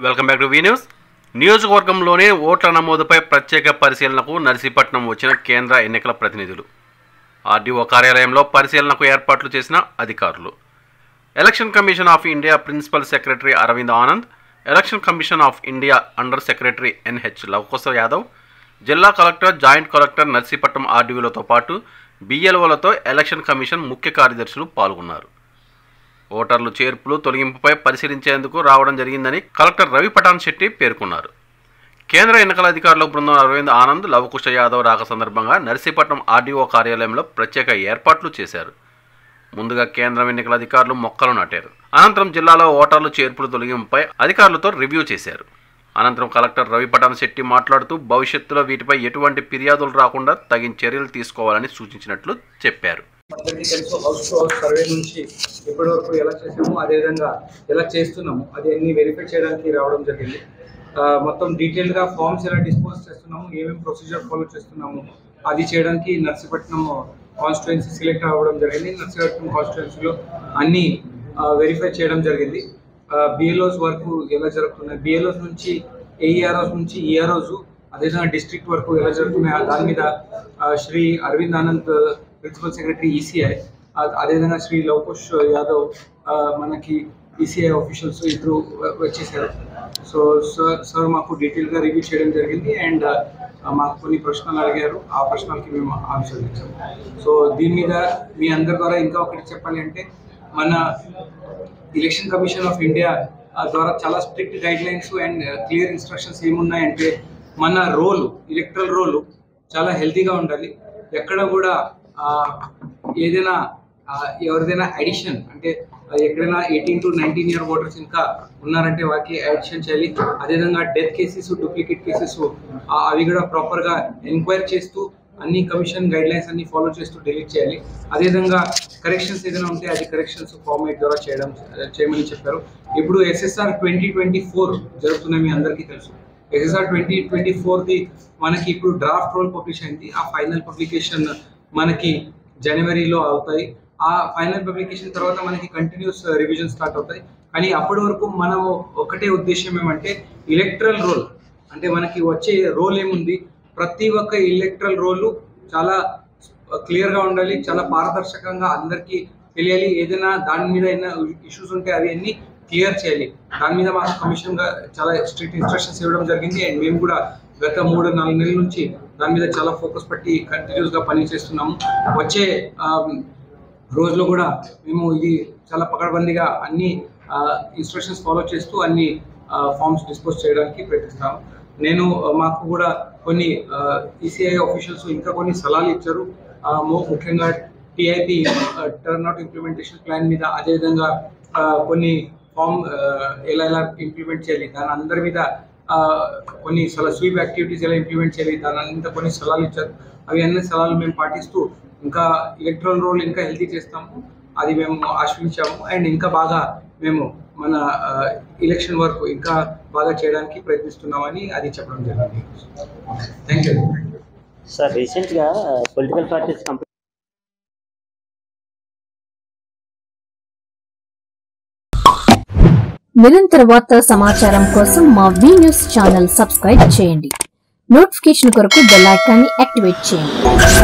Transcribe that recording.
Welcome back to V news. నియోజకవర్గంలోనే ఓట్ల నమోదుపై ప్రత్యేక పరిశీలనకు నర్సీపట్నం వచ్చిన కేంద్ర ఎన్నికల ప్రతినిధులు. ఆర్డీఓ కార్యాలయంలో పరిశీలనకు ఏర్పాట్లు చేసిన అధికారులు. Election commission of India principal secretary Arvind Anand, election commission of India under secretary NH Lavakusha Yadav, జిల్లా కలెక్టర్, జాయింట్ కలెక్టర్, నర్సీపట్నం ఆర్డీఓలతో పాటు బిఎల్ఓలతో ఎలక్షన్ కమిషన్ ముఖ్య కార్యదర్శులు పాల్గొన్నారు. ఓటర్లు చేర్పులు తొలగింపుపై పరిశీలించేందుకు రావడం జరిగిందని కలెక్టర్ రవి పటాన్ శెట్టి పేర్కొన్నారు. కేంద్ర ఎన్నికల అధికారుల బృందం అరవింద్ ఆనంద్, లవకుశ యాదవ్ రాక సందర్భంగా నర్సీపట్నం ఆర్డీఓ కార్యాలయంలో ప్రత్యేక ఏర్పాట్లు చేశారు. ముందుగా కేంద్ర ఎన్నికల అధికారులు మొక్కలు నాటారు. అనంతరం జిల్లాలో ఓటర్లు చేర్పులు తొలగింపుపై అధికారులతో రివ్యూ చేశారు. అనంతరం కలెక్టర్ రవి పటాన్ శెట్టి మాట్లాడుతూ భవిష్యత్తులో వీటిపై ఎటువంటి ఫిర్యాదులు రాకుండా తగిన చర్యలు తీసుకోవాలని సూచించినట్లు చెప్పారు. అందరికీ తెలుసు, హౌస్ టు హౌస్ సర్వే నుంచి ఇప్పటి వరకు ఎలా చేసాము, అదేవిధంగా ఎలా చేస్తున్నాము, అది అన్ని వెరిఫై చేయడానికి రావడం జరిగింది. మొత్తం డీటెయిల్గా ఫామ్స్ ఎలా డిస్పోజ్ చేస్తున్నాము, ఏమేమి ప్రొసీజర్ ఫాలో చేస్తున్నాము, అది చేయడానికి నర్సీపట్నం కాన్స్టిట్యుయెన్సీ సెలెక్ట్ అవ్వడం జరిగింది. నర్సీపట్నం కాన్స్టిట్యుయెన్సీలో అన్నీ వెరిఫై చేయడం జరిగింది. బిఎల్ఓస్ వరకు ఎలా జరుగుతున్నాయి, బిఎల్ఓస్ నుంచి ఏఈఆర్ఓస్ నుంచి ఈఆర్ఓస్, అదేవిధంగా డిస్ట్రిక్ట్ వరకు ఎలా జరుగుతున్నాయి, దాని మీద Shri Arvind Anand principal secretary ECI, అదేవిధంగా శ్రీ లవకుశ యాదవ్ మనకి ఈసీఐ ఆఫీషియల్స్ ఇద్దరు వచ్చేసారు. సో సార్ మాకు డీటెయిల్గా రివ్యూ చేయడం జరిగింది అండ్ మాకు కొన్ని ప్రశ్నలు అడిగారు, ఆ ప్రశ్నలకి మేము ఆన్సర్ ఇచ్చాము. సో దీని మీద మీ అందరి ద్వారా ఇంకా ఒకటి చెప్పాలి అంటే, మన ఎలక్షన్ కమిషన్ ఆఫ్ ఇండియా ద్వారా చాలా strict guide lines and clear instructions ఏమున్నాయంటే, మన ఎలక్ట్రల్ రోలు చాలా హెల్తీగా ఉండాలి. ఎక్కడ కూడా ఏదైనా ఎవరిదైనా అడిషన్ అంటే ఎక్కడైనా 18 to 19 year ఓటర్స్ ఇంకా ఉన్నారంటే వారికి అడిషన్ చేయాలి. అదేవిధంగా డెత్ కేసెస్, డూప్లికేట్ కేసెస్ అవి కూడా ప్రాపర్గా ఎంక్వైరీ చేస్తూ అన్ని కమిషన్ గైడ్ లైన్స్ అన్ని ఫాలో చేస్తూ డిలీట్ చేయాలి. అదేవిధంగా కరెక్షన్స్ ఏదైనా ఉంటే అది కరెక్షన్స్ ఫార్మేట్ ద్వారా చేయమని చెప్పారు. ఇప్పుడు SSR 2024 జరుగుతున్నాయి, మీ అందరికీ తెలుసు. SSR 2024ది మనకి ఇప్పుడు డ్రాఫ్ట్ రోల్ పబ్లిష్ అయింది. ఆ ఫైనల్ పబ్లికేషన్ మనకి జనవరిలో అవుతాయి. ఆ ఫైనల్ పబ్లికేషన్ తర్వాత మనకి కంటిన్యూస్ రివిజన్ స్టార్ట్ అవుతాయి. కానీ అప్పటి వరకు మనం ఒకటే ఉద్దేశం ఏమంటే, ఎలక్ట్రల్ రోల్ అంటే మనకి వచ్చే రోల్ ఏముంది, ప్రతి ఒక్క ఎలక్ట్రల్ రోలు చాలా క్లియర్గా ఉండాలి, చాలా పారదర్శకంగా అందరికీ తెలియాలి. ఏదైనా దాని మీద ఏదైనా ఇష్యూస్ ఉంటే అవి అన్ని క్లియర్ చేయాలి. దాని మీద మాకు కమిషన్గా చాలా స్ట్రిక్ట్ ఇన్స్ట్రక్షన్స్ ఇవ్వడం జరిగింది అండ్ మేము కూడా గత 3-4 నెలల నుంచి దాని మీద చాలా ఫోకస్ పెట్టి కంటిన్యూస్గా పని చేస్తున్నాము. వచ్చే రోజులో కూడా మేము ఇది చాలా పకడ్బందీగా అన్ని ఇన్స్ట్రక్షన్స్ ఫాలో చేస్తూ అన్ని ఫామ్స్ డిస్పోజ్ చేయడానికి ప్రయత్నిస్తాము. మాకు కూడా కొన్ని ఈసీఐ ఆఫీషియల్స్ ఇంకా కొన్ని సలహాలు ఇచ్చారు, ముఖ్యంగా టీఐపీ టర్న్అవుట్ ఇంప్లిమెంటేషన్ ప్లాన్ మీద, అదేవిధంగా కొన్ని ఫామ్ ఎలా ఇంప్లిమెంట్ చేయాలి దాని అందరి మీద కొన్ని స్వీప్ యాక్టివిటీస్ ఎలా ఇంప్లిమెంట్ చేయాలి దాని అంతా కొన్ని సలహాలు ఇచ్చారు. అవి అన్ని సలహాలు మేము పాటిస్తూ ఇంకా ఎలక్ట్రల్ రోల్ ఇంకా హెల్తీ చేస్తాము, అది మేము ఆశ్రయించాము అండ్ ఇంకా బాగా మేము మన ఎలక్షన్ వర్క్ ఇంకా బాగా చేయడానికి ప్రయత్నిస్తున్నామని అది చెప్పడం జరిగింది. Thank you sir. రీసెంట్గా పొలిటికల్ పార్టీస్ నిరంతర వార్తా సమాచారం కోసం మా వి న్యూస్ ఛానల్ సబ్స్క్రైబ్ చేయండి. నోటిఫికేషన్ కొరకు బెల్ ఐకాన్ని యాక్టివేట్ చేయండి.